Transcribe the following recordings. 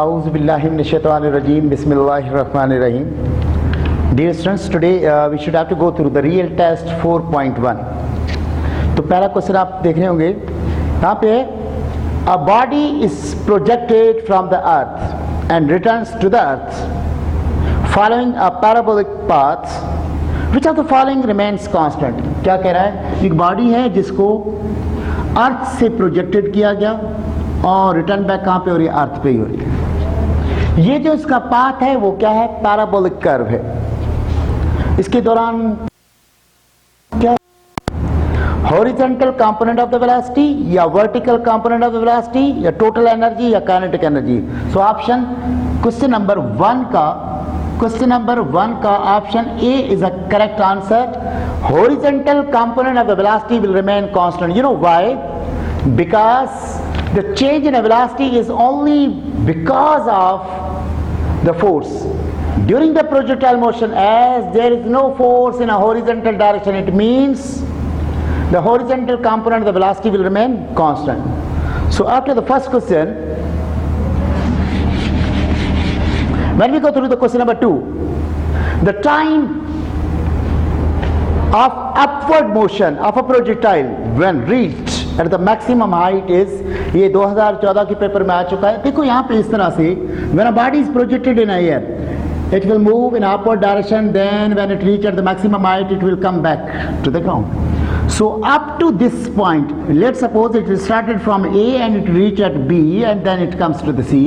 A'udhu billahi minash shaitanir rajim. Bismillahir rahmanir rahim. Dear students, today we should have to go through the real test 4.1. तो पहला question आप देख रहे होंगे यहाँ पे a body is projected from the earth and returns to the earth following a parabolic path. Which of the following remains constant? क्या कह रहा है? एक बॉडी है जिसको अर्थ से प्रोजेक्टेड किया गया और रिटर्न बैक कहाँ पे हो रही है? अर्थ पे ही हो रही है। ये जो इसका पाथ है वो क्या है? पैराबोलिक कर्व है। इसके दौरान क्या horizontal component of the velocity या vertical component of the velocity या टोटल एनर्जी या kinetic energy? So option question number one का option A is a correct answer. Horizontal component of the velocity will remain constant. You know why? Because the change in velocity is only because of the force during the projectile motion. As there is no force in a horizontal direction, it means the horizontal component of the velocity will remain constant. So after the first question, when we go through the question number 2, the time of upward motion of a projectile when reached at the maximum height is, ये 2014 के paper में आ चुका है. देखो यहाँ पे इस तरह से when a body is projected in air, it will move in upward direction, then when it reach at the maximum height it will come back to the ground. So up to this point, let's suppose it started from A and it reached at B and then it comes to the C.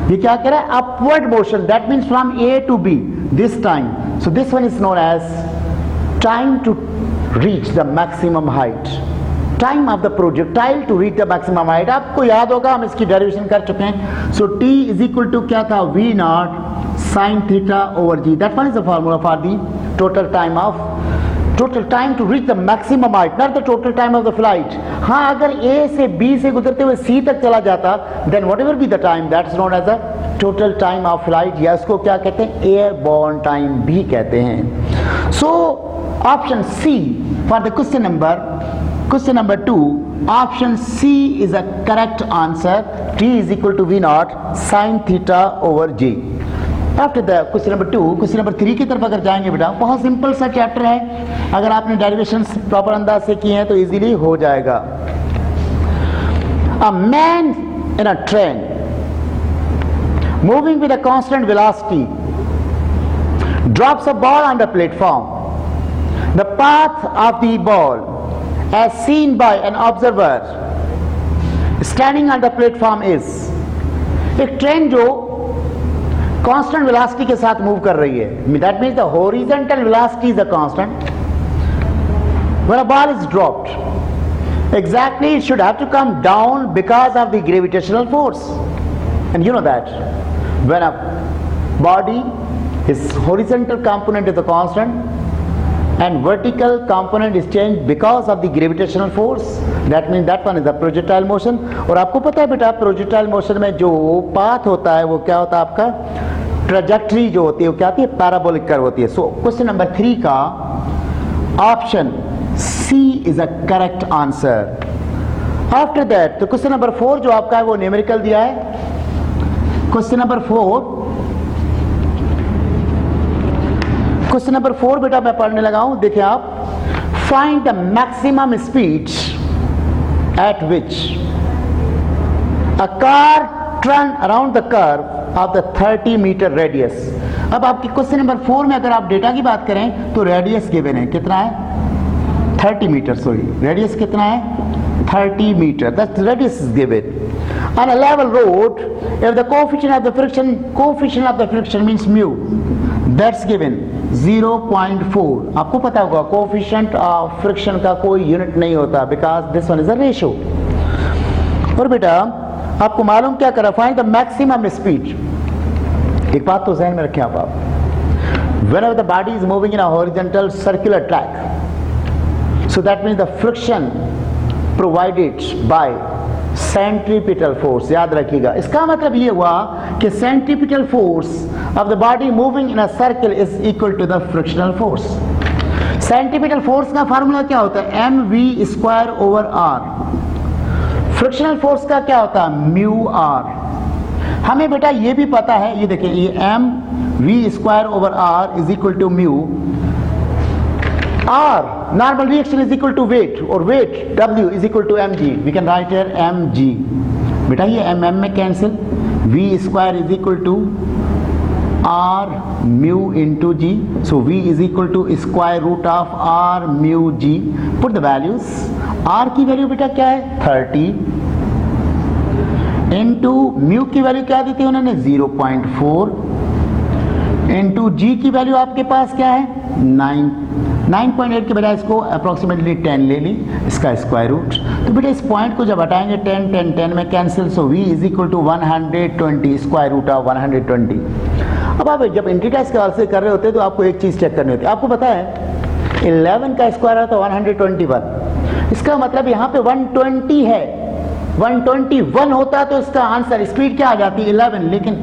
ये क्या कह रहा है? Upward motion, that means from A to B this time. So this one is known as time to reach the maximum height. Time of the projectile to reach the maximum height. आपको याद होगा हम इसकी derivation कर चुके हैं. So T is equal to क्या था? V naught sin theta over G. That one is the formula for the total time to reach the maximum height, not the total time of the flight. हाँ, अगर A से B से गुजरते हुए C तक चला जाता, then whatever be the time, that's known as the total time of flight. या इसको क्या कहते हैं? Airborne time भी कहते हैं. So option C for the question number 2, option C is a correct answer. T is equal to V naught sin theta over G. After the question number 2, question number 3 की तरफ अगर जाएंगे बेटा, बहुत simple सा चैप्टर है. अगर आपने डेरिवेशंस प्रॉपर अंदाज से किए हैं तो इजीली हो जाएगा. A man in a train moving with a constant velocity drops a ball on the platform. The path of the ball as seen by an observer standing on the platform is, एक train जो constant velocity के साथ move कर रही है, that means the horizontal velocity is a constant. When a ball is dropped, exactly it should have to come down because of the gravitational force. And you know that when a body, its horizontal component is a constant and vertical component is changed because of the gravitational force, that means that one is the projectile motion. और आपको पता है बेटा projectile motion में जो path होता है वो क्या होता है? आपका ट्रैजेक्टरी जो होती है वो क्या होती है? पैराबोलिक कर्व होती है. सो क्वेश्चन नंबर 3 का option C is a correct answer. After that तो क्वेश्चन नंबर 4 जो आपका है वो न्यूमेरिकल दिया है. क्वेश्चन नंबर 4 बेटा मैं पढ़ने लगा हूं. देखिए आप, find the maximum speed at which a car turn around the curve of the 30 metre radius. अब आपकी क्वेश्चन नंबर 4 में अगर आप डेटा की बात करें तो रेडियस गिवन है. कितना है? 30 मीटर. सॉरी, रेडियस कितना है? 30 metre. That radius is given. On a level road, if the coefficient of the friction means mu, that's given 0.4. आपको पता होगा कोफिशिएंट ऑफ फ्रिक्शन का कोई यूनिट नहीं होता because this one is a ratio. और बेटा आपको मालूम क्या करा? Find the maximum speed. एक बात तो ध्यान में रखें आप, whenever the body is moving in a horizontal circular track, so that means the friction provided by centripetal force. याद रखिएगा, इसका मतलब ये हुआ कि centripetal force of the body moving in a circle is equal to the frictional force. Centripetal force का formula क्या होता है? mv² over r. Frictional force का क्या होता है? Mu r. हमें बेटा ये भी पता है, ये देखिए ये m v square over r is equal to mu R, normal reaction is equal to weight, or weight W is equal to mg. We can write here mg. बेटा ये mm में cancel, v square is equal to r mu into g. So v is equal to square root of r mu g. Put the values. r की value बेटा क्या है 30 into mu की value क्या दी थी उन्होंने 0.4 into g की value आपके पास क्या है 9.8 के बजाय इसको अप्रोक्सीमेटली 10 ले ली, इसका स्क्वायर रूट। तो बेटा इस पॉइंट को जब हटाएंगे 10 में cancel, so v is equal to 120 square root of 120। अब आप जब इंटीग्रल के वाले से कर रहे होते हैं तो आपको एक चीज़ चेक करनी होती है। आपको पता है 11 का स्क्वायर है तो 121, इसका मतलब यहाँ पे 120 है, 121 होता तो इसका आंसर स्पीड क्या आ जाती 11, लेकिन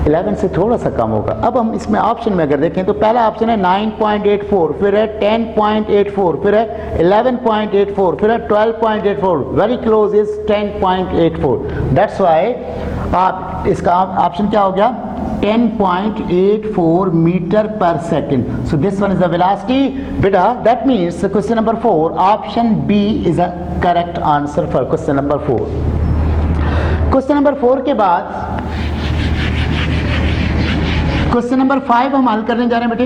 11 से थोड़ा सा कम होगा। अब हम इसमें ऑप्शन में अगर देखें तो पहला ऑप्शन है 9.84, फिर है 10.84, फिर है 11.84, फिर है 12.84, very close is 10.84। That's why आप इसका ऑप्शन क्या हो गया 10.84 metre per second. So this one is the velocity बेटा, that means question number 4 option B is a correct answer for question number 4। Question number 4 के बाद क्वेश्चन नंबर 5 हम हल करने जा रहे हैं बेटे।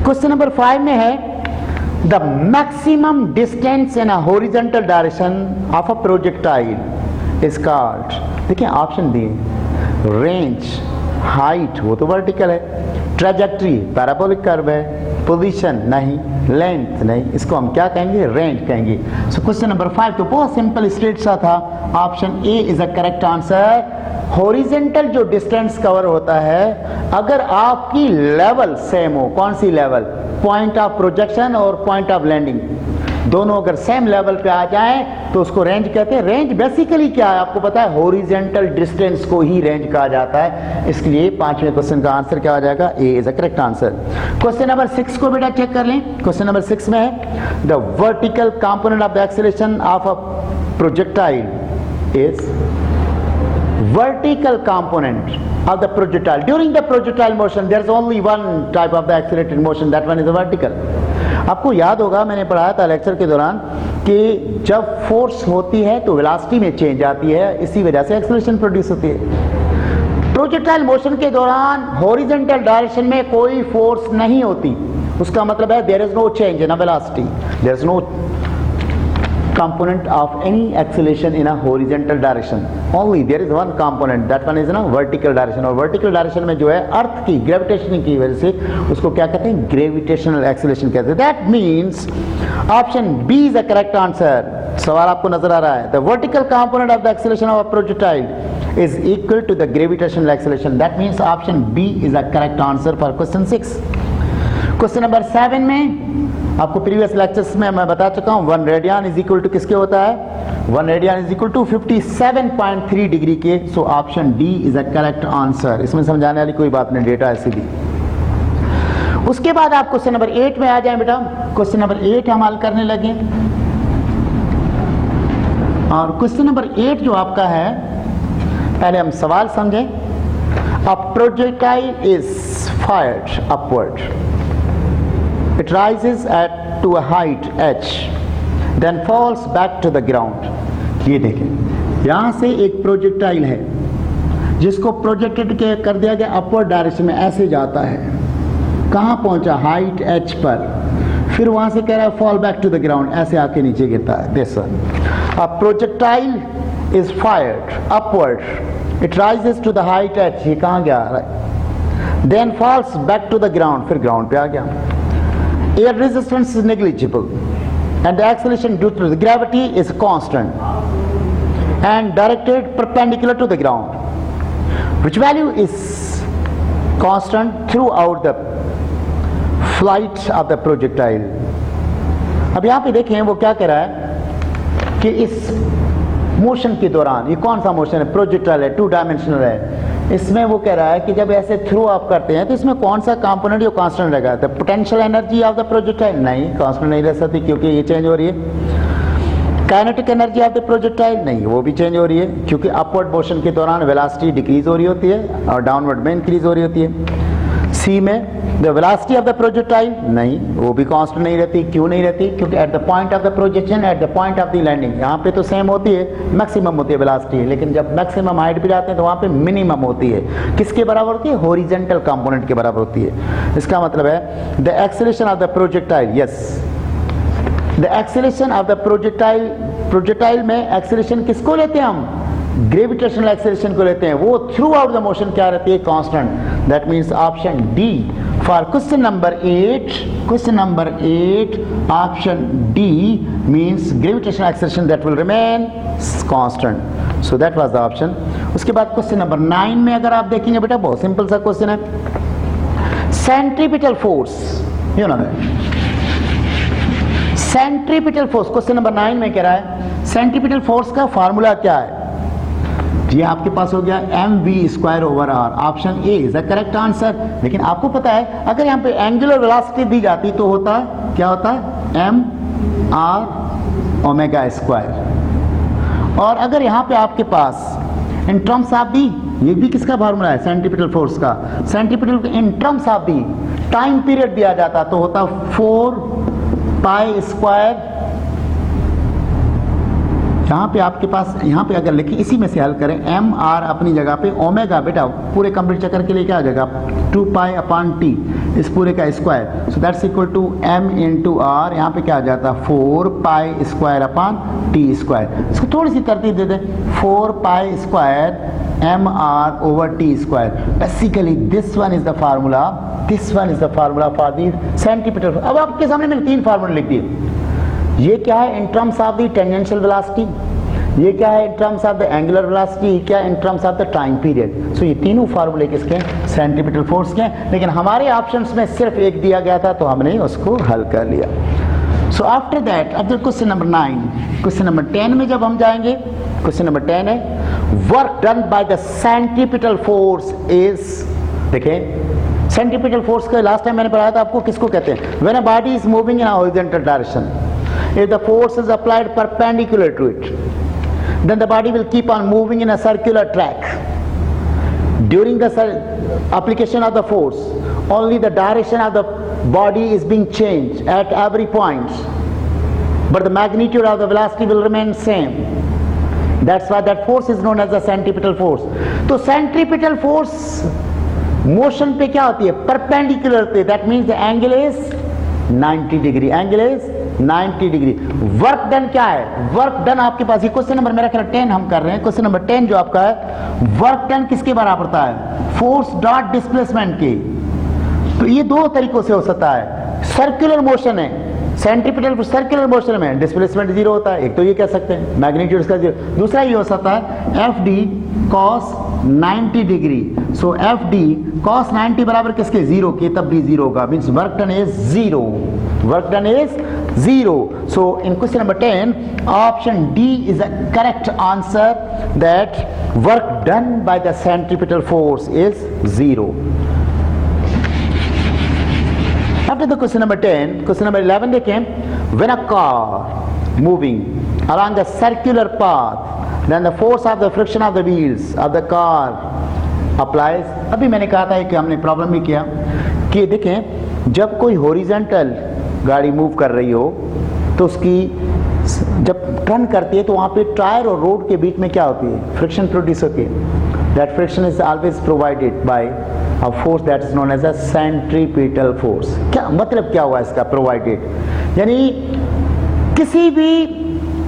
क्वेश्चन नंबर 5 में है the maximum distance in a horizontal direction of a projectile is called. देखिए ऑप्शन दिए, रेंज, हाइट वो तो वर्टिकल है, ट्रेजेक्ट्री पैराबोलिक कर्व है, पोजीशन नहीं, लेंथ नहीं, इसको हम क्या कहेंगे रेंज कहेंगे। सो क्वेश्चन नंबर 5 तो बहुत सिंपल स्ट्रेट सा था, option A is a correct answer. Horizontal जो डिस्टेंस कवर होता है, अगर आपकी लेवल सेम हो, कौन सी लेवल, पॉइंट ऑफ प्रोजेक्शन और पॉइंट ऑफ लैंडिंग, दोनों अगर सेम लेवल पे आ जाएं तो उसको रेंज कहते हैं। रेंज बेसिकली क्या है आपको पता है, हॉरिजेंटल डिस्टेंस को ही रेंज कहा जाता है। इसके लिए 5वें क्वेश्चन का आंसर क्या हो जाएगा, A is a correct answer. Question number 6 को बेटा चेक कर लें। क्वेश्चन नंबर 6 में है the vertical component of the acceleration of a projectile is vertical component of the projectile. During the projectile motion there is only one type of the accelerated motion, that one is the vertical. आपको याद होगा मैंने पढ़ाया था lecture के दौरान कि जब फोर्स होती है तो वेलोसिटी में चेंज आती है, इसी वजह से एक्सेलरेशन प्रोड्यूस होती है। प्रोजेक्टाइल मोशन के दौरान हॉरिजॉन्टल डायरेक्शन में कोई फोर्स नहीं होती, उसका मतलब है there is no change in a velocity, there is no component of any acceleration in a horizontal direction, only there is one component, that one is in a vertical direction। और vertical direction में जो है अर्थ की gravitation की वजह से उसको क्या कहते हैं, ग्रेविटेशनल एक्सेलरेशन कहते हैं। That means option B is the correct answer. सवाल आपको नजर आ रहा है, the vertical component of the acceleration of a projectile is equal to the gravitational acceleration, that means option B is the correct answer for question 6। Question number 7 में आपको previous lectures में मैं बता चुका हूं 1 रेडियन इज इक्वल टू किसके होता है, 1 radian is equal to 57.3 degree के। So option D is a correct answer. इसमें समझाने वाली कोई बात नहीं, डेटा ऐसे भी। उसके बाद आप क्वेश्चन नंबर 8 में आ जाएं बेटा। क्वेश्चन नंबर 8 हम हल करने लगे, और क्वेश्चन नंबर 8 जो आपका है, पहले हम सवाल समझें। अ projectile is fired upward, it rises to a height h, then falls back to the ground। ये देखें, यहां से एक प्रोजेक्टाइल है जिसको प्रोजेक्टेड कर दिया गया अपवर्ड डायरेक्शन में, ऐसे जाता है, कहां पहुंचा, हाइट h पर, फिर वहां से कह रहा है fall back to the ground, ऐसे आके नीचे गिरता है। This a projectile is fired upward, it rises to the height h, ये कहां गया, then falls back to the ground, फिर ग्राउंड पे आ गया। Air resistance is negligible and the acceleration due to the gravity is constant and directed perpendicular to the ground, which value is constant throughout the flight of the projectile। अब यहाँ पे देखें वो क्या कह रहा है कि इस मोशन के दौरान, ये कौन सा मोशन है, प्रोजेक्टाइल है, 2 डायमेंशनल है, इसमें वो कह रहा है कि जब ऐसे थ्रो आप करते हैं तो इसमें कौन सा कंपोनेंट जो कांस्टेंट रहेगा, तो potential energy of the projectile नहीं, कांस्टेंट नहीं रह सकती क्योंकि ये चेंज हो रही है। Kinetic energy of the projectile नहीं, वो भी चेंज हो रही है क्योंकि अपवर्ड मोशन के दौरान वेलोसिटी डिक्रीज हो रही होती है और डाउनवर्ड में इंक्रीज हो रही होती है। सी में the velocity of the projectile नहीं, वो भी कांस्टेंट नहीं रहती। क्यों नहीं रहती? क्योंकि at the point of the projection, at the point of the landing, यहाँ पे तो सेम होती है, मैक्सिमम होती है वेलोसिटी, लेकिन जब मैक्सिमम हाइट पे जाते हैं तो वहाँ पे मिनिमम होती है। किसके बराबर होती है? हॉरिजॉन्टल कंपोनेंट के बराबर होती है। इसका मतलब है the acceleration of the projectile, yes, the acceleration of the projectile, projectile में एक्सेलरेशन किसको लेते हैं हम? ग्रेविटेशनल एक्सेलरेशन को लेते हैं। वो थ्रू आउट द मोशन क्या रहती है? Constant. That means option D for question number 8, question number 8 option D means gravitational acceleration that will remain constant. So that was the option. उसके बाद क्वेश्चन नंबर 9 में अगर आप देखेंगे बेटा, बहुत सिंपल सा क्वेश्चन है। Centripetal force, you know centripetal force, question number 9 में कह रहा है सेंट्रीपिटल फोर्स का फार्मूला क्या है? ये आपके पास हो गया mv²/r, option A is the correct answer. लेकिन आपको पता है अगर यहाँ पे एंगुलर वेलोसिटी दी जाती तो होता क्या? होता mr²। और अगर यहाँ पे आपके पास इन टर्म्स ऑफ दी, ये भी किसका फार्मूला है? सेंट्रीपिटल फोर्स का। Centripetal in terms of the time period दिया जाता तो होता 4π²। यहाँ पे आपके पास, यहाँ पे अगर लिखिए इसी में से हल करें, एम आर अपनी जगह पे, ओमेगा बेटा पूरे कंप्लीट चक्कर के लिए क्या आ जाएगा? 2π/t, इस पूरे का square. So that's equal to m × r, यहाँ पे क्या आ जाता है? 4π²/t²। इसको थोड़ी सी तरतीब दे दें, 4π² mr/t²। Basically this one is the formula, this one is the formula for the centripetal. अब आपके सामने मैंने 3 फार्मूले लिख दिए। ये क्या है? In terms of the tangential velocity, ये क्या है? In terms of the angular velocity, क्या in terms of the time period. सो ये तीनों फार्मूले किसके? सेंट्रीपिटल फोर्स के। लेकिन हमारे ऑप्शंस में सिर्फ एक दिया गया था तो हमने उसको हल कर लिया। So after that, after question number 9, question number 10 में जब हम जाएंगे, क्वेश्चन नंबर 10 है work done by the centripetal force is, देखें सेंट्रीपिटल फोर्स का लास्ट टाइम मैंने पढ़ाया था आपको, किसको कहते हैं? When a body is moving in a horizontal direction, if the force is applied perpendicular to it, then the body will keep on moving in a circular track. During the application of the force, only the direction of the body is being changed at every point, but the magnitude of the velocity will remain same. That's why that force is known as the centripetal force. तो centripetal force motion पे क्या होती है? Perpendicular होती है। That means the angle is 90 degree, angle is 90 degree. Work done क्या है? Work done आपके पास, ये क्वेश्चन नंबर मेरा ख्याल 10 हम कर रहे हैं, क्वेश्चन नंबर 10 जो आपका है, वर्क डन किसके बराबर होता है? फोर्स डॉट डिस्प्लेसमेंट के। तो ये 2 तरीकों से हो सकता है। सर्कुलर मोशन है, सेंट्रीपिटल सर्कुलर मोशन में डिस्प्लेसमेंट 0 होता है, एक तो ये कह सकते हैं मैग्नीट्यूड इसका 0। दूसरा ये हो सकता है एफ डी कॉस 90 डिग्री। सो एफ डी कॉस 90 बराबर किसके? 0 के, तब भी 0 होगा, means work done is 0, work done is 0। So in question number 10 option D is the correct answer, that work done by the centripetal force is 0। After the question number 10, question number 11 देखें, when a car moving along a circular path, then the force of the friction of the wheels of the car applies। अभी मैंने कहा था कि हमने problem भी किया कि देखें जब कोई हॉरिजॉन्टल गाड़ी मूव कर रही हो तो उसकी जब टर्न करती है तो वहाँ पे टायर और रोड के बीच में क्या होती है? फ्रिक्शन प्रोड्यूस होती है। That friction is always provided by a force that is known as a centripetal force। क्या मतलब क्या हुआ इसका provided? यानी किसी भी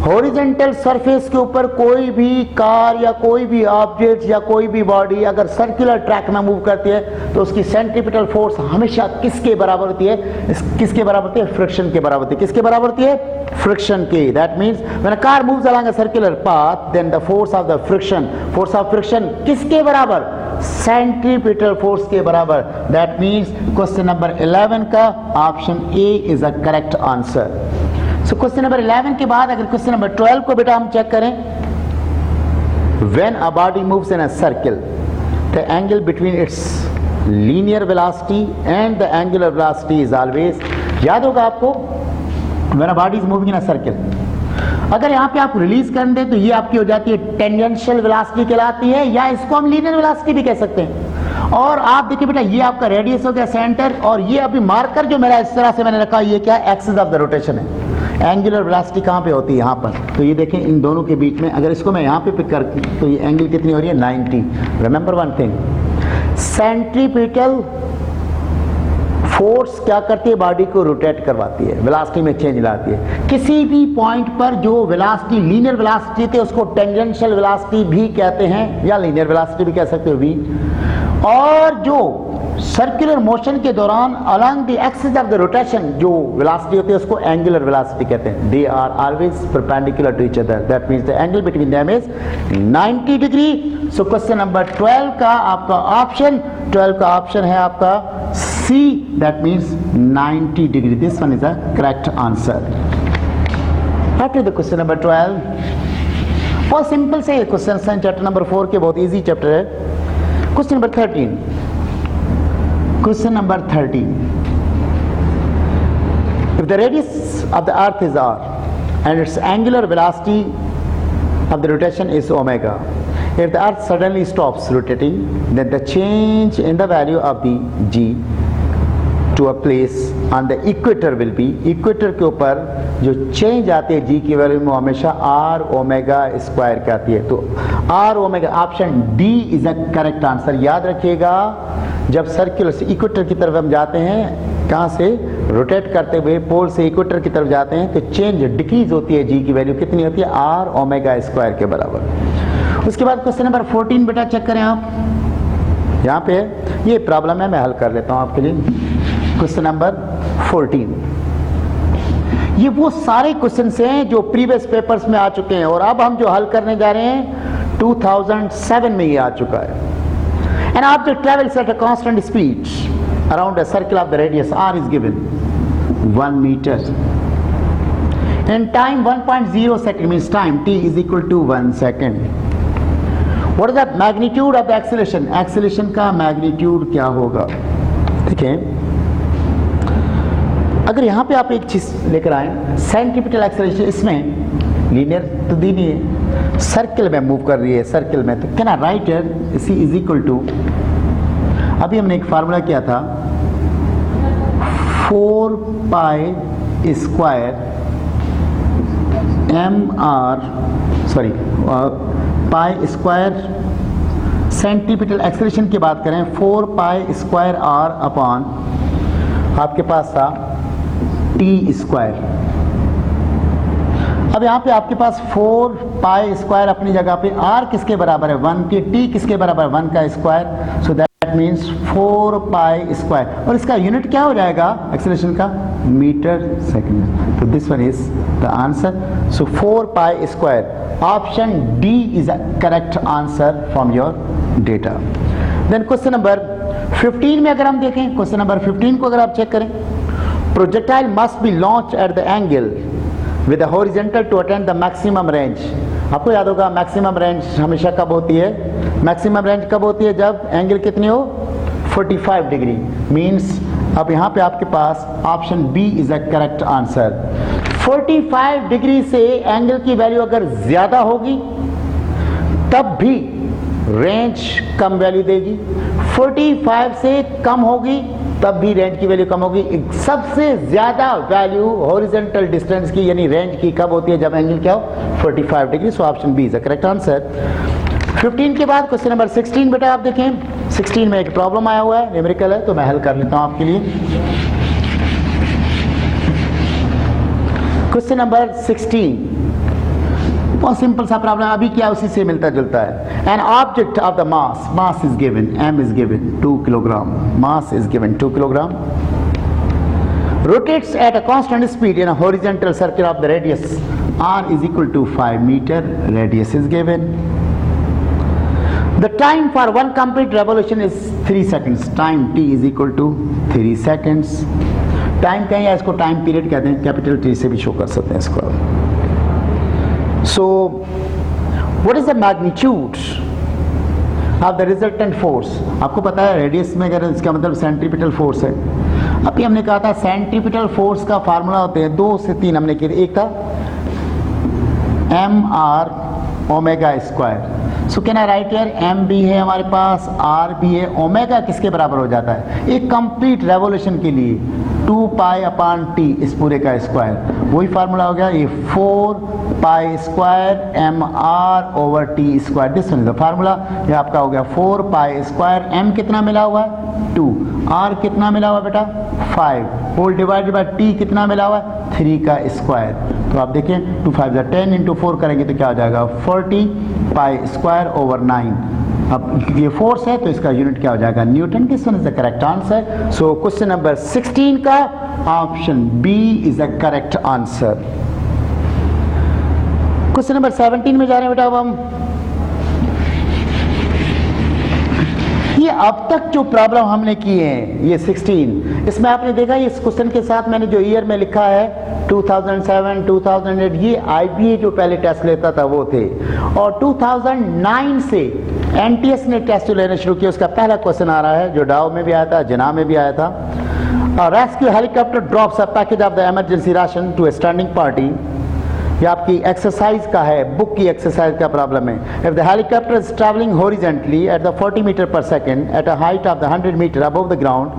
हॉरिजॉन्टल सरफेस के ऊपर कोई भी कार या कोई भी ऑब्जेक्ट या कोई भी बॉडी अगर सर्कुलर ट्रैक में मूव करती है तो उसकी सेंट्रीपिटल फोर्स हमेशा किसके बराबर होती है? किसके बराबर होती है? फ्रिक्शन के बराबर होती है। किसके बराबर होती है? फ्रिक्शन के। That means when a car moves along a circular path, then the force of the friction, force of friction किसके बराबर? सेंट्रीपिटल फोर्स के बराबर। दैट मीन्स क्वेश्चन नंबर 11 का option A is a correct answer. So question number 11 के बाद अगर question number 12 को बेटा हम चेक करें, when a body moves in a circle, the angle between its linear velocity and the angular velocity is always, याद होगा आपको, when a body is moving in a circle, अगर यहाँ पे आप रिलीज कर दें तो ये आपकी हो जाती है टेंजेंशियल वेलोसिटी कहलाती है, या इसको हम लीनियर वेलोसिटी भी कह सकते हैं। और आप देखिए बेटा ये आपका रेडियस हो गया सेंटर, और ये अभी मार्कर जो मेरा इस तरह से मैंने रखा ये क्या है, एक्सिस ऑफ द रोटेशन है। एंगुलर वेलोसिटी कहाँ पे होती है, यहाँ पर। तो ये देखें इन दोनों के बीच में, अगर इसको मैं यहाँ पे पिक कर तो ये एंगल कितनी हो रही है 90। Remember one thing, centripetal force क्या करती है, बॉडी को रोटेट करवाती है, वेलोसिटी में चेंज लाती है। किसी भी पॉइंट पर जो वेलोसिटी लीनियर वेलोसिटी थी उसको टेंजेंशियल वेलोसिटी भी कहते हैं, या लीनियर वेलोसिटी भी कह सकते हो भी। और जो सर्कुलर मोशन के दौरान along the axis of the rotation जो वेलोसिटी होती है उसको एंगुलर वेलोसिटी कहते हैं। They are always perpendicular to each other, that means the angle between them is 90 degree. So question number 12 का आपका ऑप्शन, 12 का ऑप्शन है आपका C, that means 90 degree. This one is the correct answer. After the question number 12, बहुत simple से question हैं chapter number 4 के, बहुत इजी चैप्टर है। Question number 13, question number 13, if the radius of the earth is r and its angular velocity of the rotation is omega, if the earth suddenly stops rotating, then the change in the value of the g to a place on the equator will be, equator के ऊपर जो change आती है g की value में हमेशा r omega square की आती है। तो r omega, option D is a correct answer. याद रखिएगा जब सर्कुलर से इक्वेटर की तरफ हम जाते हैं, कहाँ से रोटेट करते हुए पोल से इक्वेटर की तरफ जाते हैं, तो चेंज डिक्रीज होती है, जी की वैल्यू कितनी होती है, आर ओमेगा स्क्वायर के बराबर। उसके बाद क्वेश्चन नंबर 14 बेटा चेक करें आप, यहाँ पे ये प्रॉब्लम है, मैं हल कर लेता हूँ आपके लिए। क्वेश्चन नंबर 14, ये वो सारे क्वेश्चन हैं जो प्रीवियस पेपर्स में आ चुके हैं, और अब हम जो हल करने जा रहे हैं 2007 में ये आ चुका है। An object travels at a constant speed around a circle of the radius r is given 1 meter in time 1.0 second, means time t is equal to 1 second. What is the magnitude of the acceleration? Acceleration का magnitude क्या होगा? देखें, अगर यहाँ पे आप एक चीज लेकर आए, सेंट्रीपिटल एक्सेलरेशन, इसमें लीनियर तो दी नहीं है, सर्किल में मूव कर रही है, सर्किल में, तो can I write here c is equal to, अभी हमने एक फार्मूला किया था 4 pi square pi square, centripetal acceleration की बात करें 4 पाई स्क्वायर आर अपॉन आपके पास था टी स्क्वायर। अब यहाँ पे आपके पास 4 पाई स्क्वायर अपनी जगह पे, आर किसके बराबर है 1 के, टी किसके बराबर है 1 का square, so that means 4 pi square, और इसका यूनिट क्या हो जाएगा एक्सेलरेशन का, मीटर सेकंड। तो this one is the answer. So 4 pi square, option D is a correct answer from your data. Then question number 15 में अगर हम देखें, क्वेश्चन नंबर 15 को अगर आप चेक करें, projectile must be launch at the angle with a horizontal to attain the maximum range। आपको याद होगा मैक्सिमम रेंज हमेशा कब होती है, मैक्सिमम रेंज कब होती है, जब एंगल कितनी हो 45 डिग्री, मींस अब यहाँ पे आपके पास option B is a correct answer. 45 degree से एंगल की वैल्यू अगर ज्यादा होगी तब भी रेंज कम वैल्यू देगी, 45 से कम होगी तब भी रेंज की वैल्यू कम होगी। सबसे ज्यादा वैल्यू हॉरिजॉन्टल डिस्टेंस की यानी रेंज की कब होती है, जब एंगल क्या हो 45 degree. So option B is the correct answer. 15 के बाद क्वेश्चन नंबर 16 बेटा आप देखें, 16 में एक प्रॉब्लम आया हुआ है, न्यूमेरिकल है, तो मैं हल कर लेता हूं आपके लिए। क्वेश्चन नंबर 16 बहुत सिंपल सा प्रॉब्लम, अभी क्या उसी से मिलता जुलता है। An object of the mass is given, m is given 2 kilogram, mass is given 2 kilogram, rotates at a constant speed in a horizontal circle of the radius r is equal to 5 meter, radius is given. The time for one complete revolution is 3 seconds, time t is equal to 3 seconds. Time कहें या इसको time period कहते हैं, capital T से भी show कर सकते हैं इसको। So what is the magnitude of the resultant force? आपको पता है रेडियस में अगर इसका मतलब सेंट्रीपिटल फोर्स है। अभी हमने कहा था सेंट्रीपिटल फोर्स का फार्मूला होते हैं 2 से 3 हमने किया, एक था m r omega square. So can I write here m भी है हमारे पास, आर भी है, ओमेगा किसके बराबर हो जाता है एक कंप्लीट रेवोल्यूशन के लिए 2 पाई अपॉन टी इस पूरे का स्क्वायर। वही फार्मूला हो गया ये 4 pi square m r over t square. This one is the formula. ये आपका हो गया 4 पाई स्क्वायर, एम कितना मिला हुआ है 2, आर कितना मिला हुआ बेटा 5 होल डिवाइडेड बाय टी कितना मिला हुआ है 3 का स्क्वायर। तो आप देखें 2 5 10 इंटू 4 करेंगे तो क्या हो जाएगा 40 पाई स्क्वायर ओवर 9। अब ये फोर्स है तो इसका यूनिट क्या हो जाएगा newton. This one is the correct answer. So question number 16 का option B is the correct answer. Question number 17 में जा रहे हैं बेटा। अब हम ये अब तक जो प्रॉब्लम हमने की है ये 16, इसमें आपने देखा इस क्वेश्चन के साथ मैंने जो ईयर में लिखा है 2007 2008, ये आईबीए जो पहले टेस्ट लेता था वो थे, और 2009 से एनटीएस ने टेस्ट लेना शुरू किया। उसका पहला क्वेश्चन आ रहा है जो डाव में भी आया था, जना में भी आया था। Rescue helicopter drops a package of the emergency ration to a standing party. ये आपकी एक्सरसाइज का है, बुक की एक्सरसाइज का प्रॉब्लम है। If the helicopter is travelling horizontally at the 40 metre per second at a height of the 100 metre above the ground,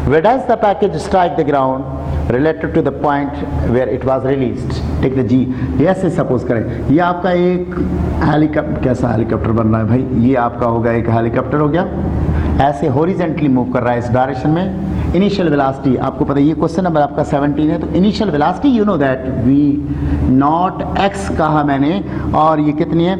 where does the package strike the ground related to the point where it was released. Take the g. ऐसे suppose करें ये आपका एक helicopter, कैसा helicopter बन रहा है भाई, ये आपका होगा एक हेलीकॉप्टर हो गया, ऐसे हॉरिजॉन्टली मूव कर रहा है इस डायरेक्शन में। इनिशियल वेलोसिटी आपको पता है, ये क्वेश्चन नंबर आपका 17 है, तो initial velocity you know that v naught x कहा मैंने, और ये कितनी है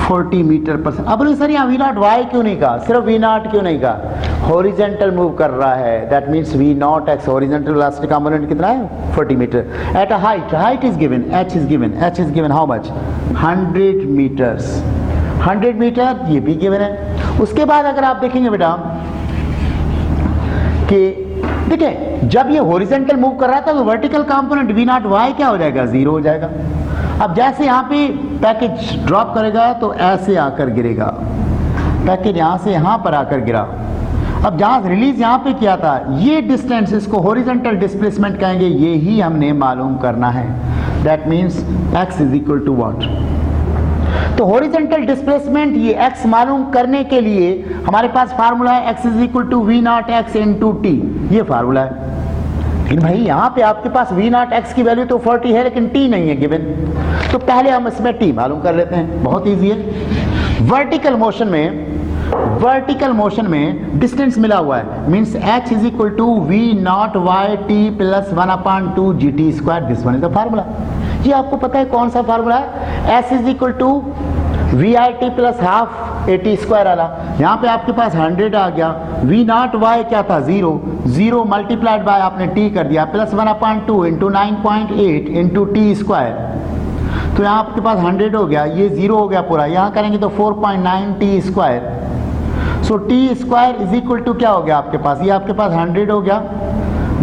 40 मीटर पर सेकंड। अब बोले सर यहाँ v नॉट y क्यों नहीं कहा, सिर्फ v नॉट क्यों नहीं कहा, हॉरिजॉन्टल मूव कर रहा है, that means v naught x horizontal velocity component कितना है 40 metre at a height is given, h is given how much 100 metres, 100 metre ये भी गिवन है। उसके बाद अगर आप देखेंगे बेटा कि देखिए जब ये हॉरिजॉन्टल मूव कर रहा था तो vertical component v naught y क्या हो जाएगा 0 हो जाएगा। अब जैसे यहाँ पे पैकेज ड्रॉप करेगा तो ऐसे आकर गिरेगा, पैकेज यहाँ से यहाँ पर आकर गिरा। अब जहाँ रिलीज यहाँ पे किया था ये डिस्टेंस, इसको हॉरिजॉन्टल डिस्प्लेसमेंट कहेंगे, ये ही हमने मालूम करना है। That means x is equal to what, तो हॉरिजॉन्टल डिस्प्लेसमेंट ये x मालूम करने के लिए हमारे पास फार्मूला है x is equal to v naught x into t, ये फार्मूला है। लेकिन भाई यहाँ पे आपके पास v नॉट x की वैल्यू तो 40 है लेकिन t नहीं है गिवन, तो पहले हम इसमें t मालूम कर लेते हैं, बहुत ईजी है। वर्टिकल मोशन में डिस्टेंस मिला हुआ है, means h is equal to v naught y t plus 1/2 gt square. This one is the formula. ये आपको पता है कौन सा फार्मूला है, s is equal to v i t plus half a t square वाला। यहाँ पे आपके पास 100 आ गया, वी नॉट वाई क्या था 0, 0 मल्टीप्लाइड बाय आपने टी कर दिया plus 1/2 into 9.8 into T square, तो यहाँ आपके पास 100 हो गया, ये 0 हो गया पूरा, यहाँ करेंगे तो 4.9 t square. So t square is equal to क्या हो गया आपके पास, ये आपके पास 100 हो गया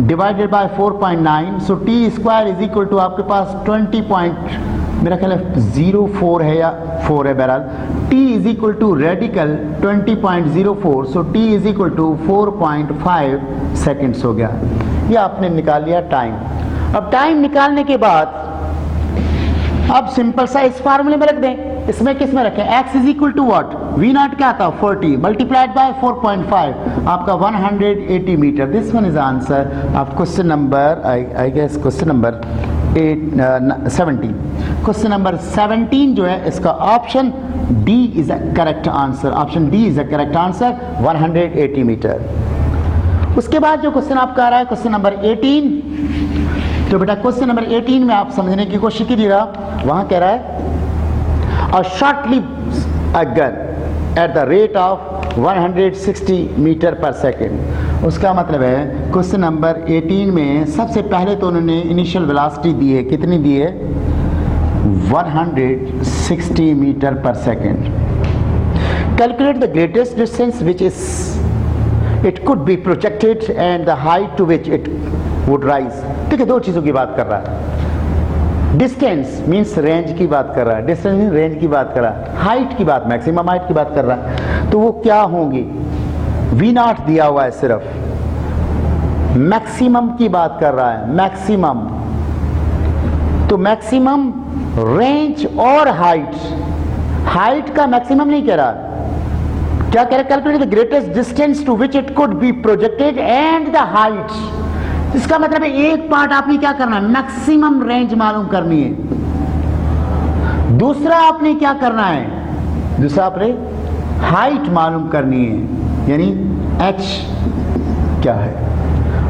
divided by 4.9, so t square is equal to आपके पास 20 मेरा ख्याल है 0.4 है या 4 है, बहरहाल t is equal to radical 20.04, so t is equal to 4.5 seconds हो गया। ये आपने निकाल लिया टाइम। अब टाइम निकालने के बाद अब सिंपल सा इस फार्मूले में रख दें, इसमें किस में रखें, x is equal to what, v naught क्या था 40 मल्टीप्लाइड बाय 4.5 आपका 180 metre. This one is answer of question number I guess question number 17। Question number 17 जो है इसका option D is a correct answer, option D is a correct answer 180 metre. उसके बाद जो question आपका आ रहा है क्वेश्चन नंबर 18, तो बेटा क्वेश्चन नंबर 18 में आप समझने की कोशिश कीजिएगा। वहां कह रहा है a short lived a gun at the rate of 160 metre per second. उसका मतलब है क्वेश्चन नंबर 18 में सबसे पहले तो उन्होंने इनिशियल वेलोसिटी दी है, कितनी दी है 160 metre per second. Calculate the greatest distance which is it could be projected and the height to which it would rise. ठीक है, दो चीजों की बात कर रहा है, डिस्टेंस मीन्स रेंज की बात कर रहा है, डिस्टेंस मीन्स रेंज की बात कर रहा है, हाइट की बात मैक्सिमम हाइट की बात कर रहा है, तो वो क्या होंगी, वी नॉट दिया हुआ है, सिर्फ मैक्सिमम की बात कर रहा है, मैक्सिमम। तो मैक्सिमम रेंज और हाइट, हाइट का मैक्सिमम नहीं कह रहा, क्या कह रहा है, calculate the greatest distance to which it could be projected and the height. इसका मतलब है एक पार्ट आपने क्या करना है, मैक्सिमम रेंज मालूम करनी है, दूसरा आपने क्या करना है, दूसरा आपने हाइट मालूम करनी है, यानी h क्या है।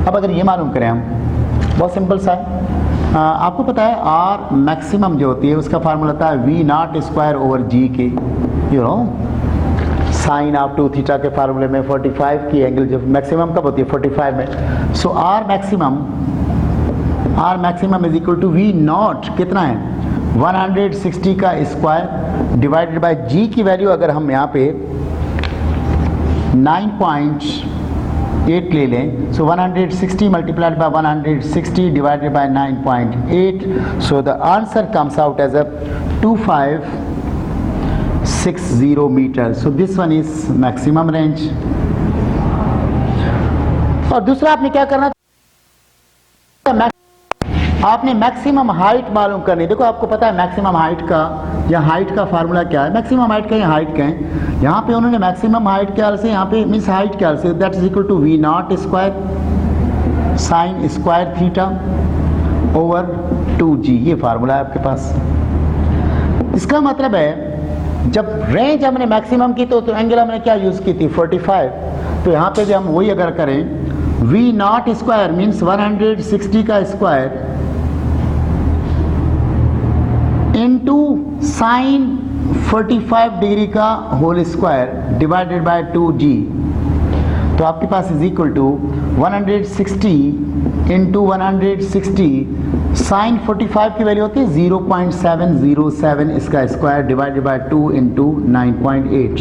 अब अगर ये मालूम करें हम, बहुत सिंपल सा है, आपको पता है आर मैक्सिमम जो होती है उसका फार्मूला होता है v naught square over g के, you know sine of 2 theta के फार्मूले में 45 की एंगल जो मैक्सिमम कब होती है 45 में। So R maximum is equal to we nought कितना है 160 का स्क्वायर डिवाइडेड बाय जी की वैल्यू अगर हम यहाँ पे 9.8 ले लें, so 160 multiplied by 160 divided by 9.8, so the answer comes out as a 2560 metre. So this one is maximum range. और दूसरा आपने क्या करना, आपने मैक्सिमम हाइट मालूम करनी। देखो आपको पता है मैक्सिमम हाइट का या हाइट का फार्मूला क्या है, मैक्सिमम हाइट का या हाइट का है, यहाँ पे उन्होंने मैक्सिमम हाइट क्या से, यहाँ पे मीन्स हाइट क्या से, that is equal to we naught square sine square theta over 2g, ये फार्मूला है आपके पास। इसका मतलब है जब रेंज हमने मैक्सिमम की तो एंगल हमने क्या यूज की थी 45, तो यहाँ पे भी हम वही अगर करें वी नॉट स्क्वायर मीन्स 160 का स्क्वायर इनटू साइन 45 डिग्री का whole square divided by 2g, तो आपके पास is equal to 160 into 160 sine 45 की वैल्यू होती है 0.707 इसका square divided by 2 into 9.8,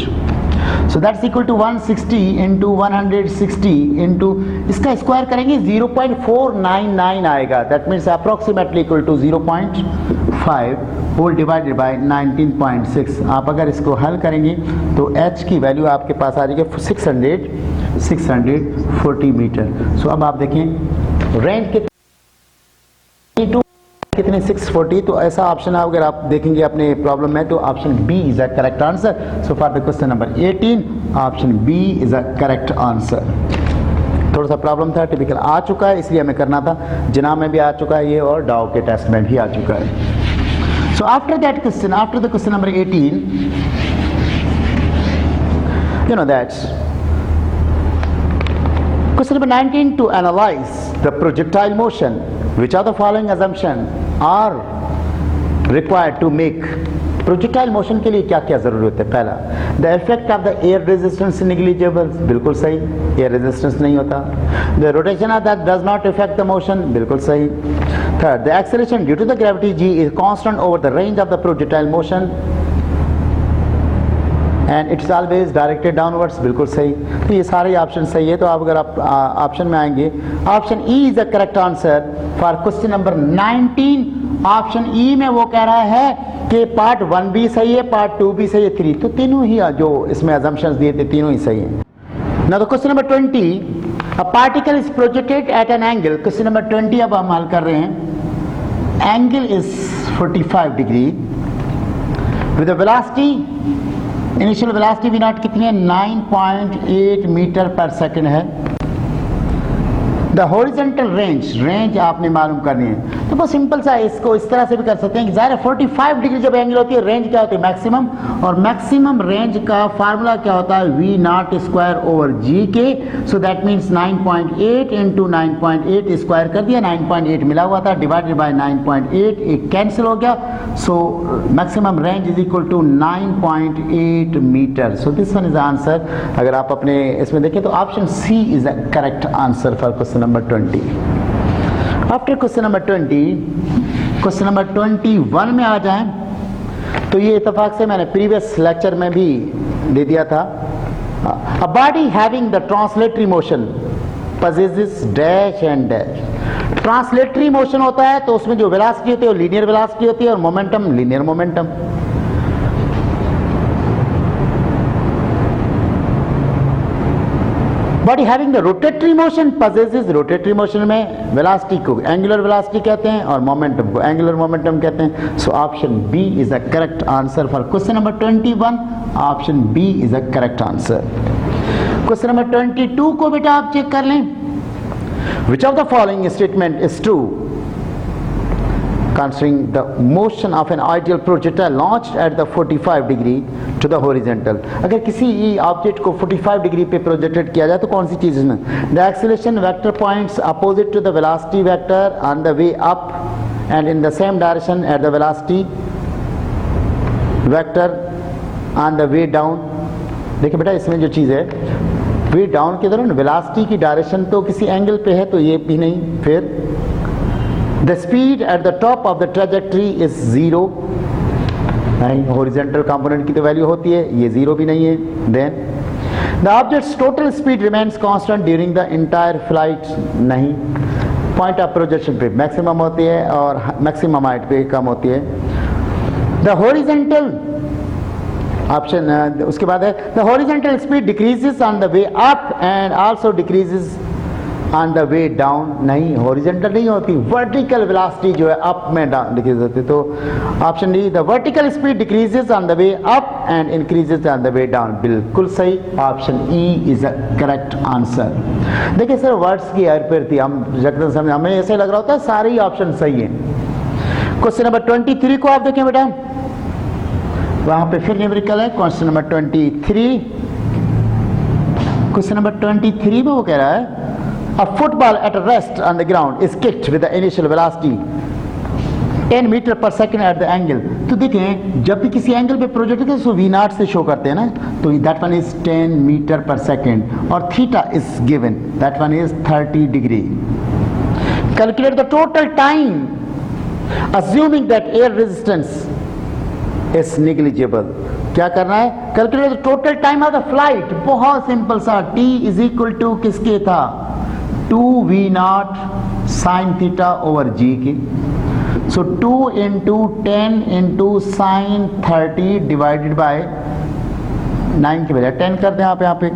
so that's equal to 160 into 160 into इसका स्क्वायर करेंगे 0.499 आएगा, that means approximately equal to 0.5 whole divided by 19.6। आप अगर इसको हल करेंगे तो h की वैल्यू आपके पास आ जाएगी 640 मीटर। सो अब आप देखें रेंज कितने 640, तो ऐसा ऑप्शन है अगर आप देखेंगे अपने प्रॉब्लम में तो option B is a correct answer. So for the question number 18 option B is a correct answer. थोड़ा सा प्रॉब्लम था, टिपिकल आ चुका है इसलिए हमें करना था, जिना में भी आ चुका है ये और डाउ के टेस्ट में भी आ चुका है। So after that question, after the question number 18, you know that question number 19, to analyze the projectile motion, which are the following assumptions are required to make projectile motion के लिए क्या क्या जरूरत है। पहला, the effect of the air resistance negligible, बिल्कुल सही, air resistance नहीं होता। The rotation of that does not effect the motion, बिल्कुल सही। Third, the acceleration due to the gravity g is constant over the range of the projectile motion and it's always directed downwards, बिल्कुल सही। तो ये सारे option सही है। तो आप अगर आप ऑप्शन में आएंगे, option E is the correct answer for question number 19। Option E में वो कह रहा है कि पार्ट 1 भी सही है, पार्ट 2 भी सही है, 3, तो तीनों ही जो इसमें असम्पशंस दिए थे तीनों ही सही है। Now the question number 20, a particle is projected at an angle. Question number 20 अब हम हल कर रहे हैं। Angle is 45 degree with velocity, initial velocity v naught कितनी है 9.8 मीटर पर सेकंड है। द हॉरिजॉन्टल रेंज आपने मालूम करनी है। तो बहुत सिंपल सा है, इसको इस तरह से भी कर सकते हैं कि ज़ाहिर है 45 डिग्री जब एंगल होती है, रेंज क्या होती है मैक्सिमम, और मैक्सिमम रेंज का फार्मूला क्या होता है v naught square over g के। सो दैट मीन्स 9.8 इंटू 9.8 स्क्वायर कर दिया, 9.8 मिला हुआ था डिवाइडेड बाय 9.8, एक कैंसिल हो गया। So maximum range is equal to 9.8 metre. So this one is answer. अगर आप अपने इसमें देखें तो option C is the correct answer for question number 20। After question number 20, question number 21 में आ जाएं तो ये इत्तेफाक से मैंने प्रीवियस लेक्चर में भी दे दिया था। A body having the translatory motion possesses dash and dash. Translatory motion होता है तो उसमें जो वेलोसिटी होती है वो लीनियर वेलोसिटी होती है और momentum linear momentum. Body having the rotatory motion possesses rotatory motion में वेलोसिटी को एंगुलर वेलोसिटी कहते हैं और मोमेंटम को एंगुलर मोमेंटम कहते हैं. So option B is a correct answer for question number 21. Option B is a correct answer. Question number 22 को बेटा आप चेक कर लें. Which of the following statement is true considering the motion of an ideal projectile launched at the 45 degree to the horizontal. अगर किसी object को 45 degree पे projected किया जाए तो कौन सी चीज़ इसमें? The acceleration vector points opposite to the velocity vector on the way up and in the same direction at the velocity vector on the way down. देखिए बेटा इसमें जो चीज़ है वे डाउन के दौरान वेलोसिटी की डायरेक्शन तो किसी एंगल पे है तो ये भी नहीं. फिर the speed at the top of the trajectory is 0. नहीं, horizontal component की तो वैल्यू होती है, ये 0 भी नहीं है. then the object's total speed remains constant during the entire flight. नहीं, point of projection पे maximum होती है और maximum height पे कम होती है. the horizontal option उसके बाद है the horizontal speed decreases on the way up and also decreases on the way down. नहीं, horizontal नहीं होती, vertical velocity जो है up में down decrease होती है. तो option D the vertical speed decreases on the way up and increases on the way down. बिल्कुल सही, option E is a correct answer. देखिए सर वर्ड्स की हेरफेर थी, हम जगदन समझ हमें ऐसे लग रहा होता है सारे ही ऑप्शन सही हैं. क्वेश्चन नंबर 23 को आप देखें बेटा, वहां पे फिर न्यूमेरिकल है. क्वेश्चन नंबर 23, क्वेश्चन नंबर 23 में वो कह रहा है a football at rest on the ground is kicked with the initial velocity 10 metre per second at the angle. तो देखें जब भी किसी एंगल पे प्रोजेक्ट करते हैं तो वी नॉट से शो करते हैं ना, तो that one is 10 metre per second और theta is given, that one is 30 degree. Calculate the total time assuming that air resistance is negligible. क्या करना है? Calculate the total time of the flight. बहुत simple सा, t is equal to किसके था? 2v0 sin theta over g की. सो 2 into 10 into sine 30 divided by 9 के बजाय 10 कर दें आप यहाँ पे.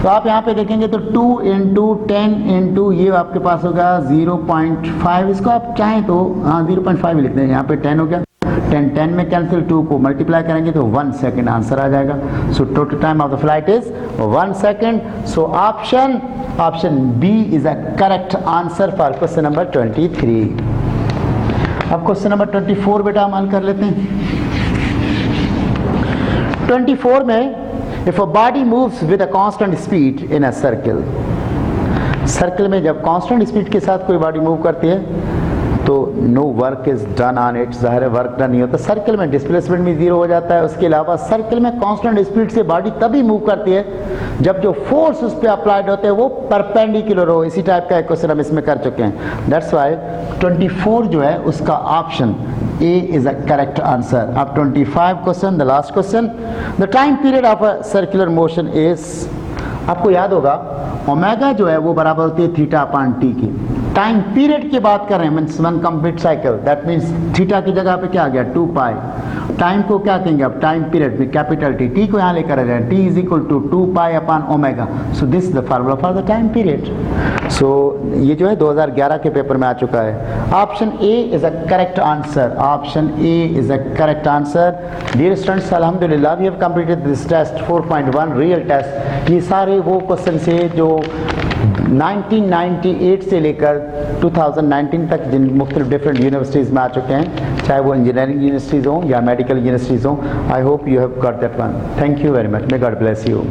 तो आप यहाँ पे देखेंगे तो 2 इंटू 10 इंटू ये आपके पास होगा 0.5. इसको आप चाहें तो हाँ 0.5 लिख दें, यहाँ पे 10 हो गया. 10 में कैंसिल, 2 को मल्टीप्लाई करेंगे तो 1 सेकेंड आंसर आ जाएगा. So total time of the flight is 1 second. So option B is a correct answer for question number 23. अब क्वेश्चन नंबर 24 बेटा हम हल कर लेते हैं. 24 में if a body moves with a constant speed in a circle. Circle में जब कांस्टेंट स्पीड के साथ कोई बॉडी मूव करती है तो no work is done on it. ज़ाहिर है वर्क डन नहीं होता. सर्कल में डिस्प्लेसमेंट भी 0 हो जाता है. उसके अलावा सर्कल में कांस्टेंट स्पीड से बॉडी तभी मूव करती है जब जो फोर्स उस पर अप्लाइड होते हैं वो परपेंडिकुलर हो. इसी टाइप का एक क्वेश्चन हम इसमें कर चुके हैं. दैट्स वाई 24 जो है उसका option A is a correct answer. अब 25 question, the last question. The time period of a circular motion is, आपको याद होगा ओमेगा जो है वो बराबर होती है थीटा अपॉन टी की. टाइम पीरियड की बात कर रहे हैं, means one complete cycle. That means theta की जगह पे क्या आ गया 2 पाई. टाइम को क्या कहेंगे अब? टाइम पीरियड में कैपिटल टी. टी को यहाँ लेकर आ जाए, T is equal to 2 pi upon omega. So this is the formula for the time period. सो ये जो है 2011 के पेपर में आ चुका है. Option A is a correct answer. Option A is a correct answer. Dear students, अल्हम्दुलिल्लाह we have completed this test 4.1 real test. ये सारे वो क्वेश्चन से जो 1998 से लेकर 2019 तक जिन मुख्तलिफ डिफरेंट यूनिवर्सिटीज़ में आ चुके हैं, चाहे वो इंजीनियरिंग यूनिवर्सिटीज़ हों या मेडिकल यूनिवर्सिटीज़ हों. I hope you have got that one. Thank you very much. May God bless you.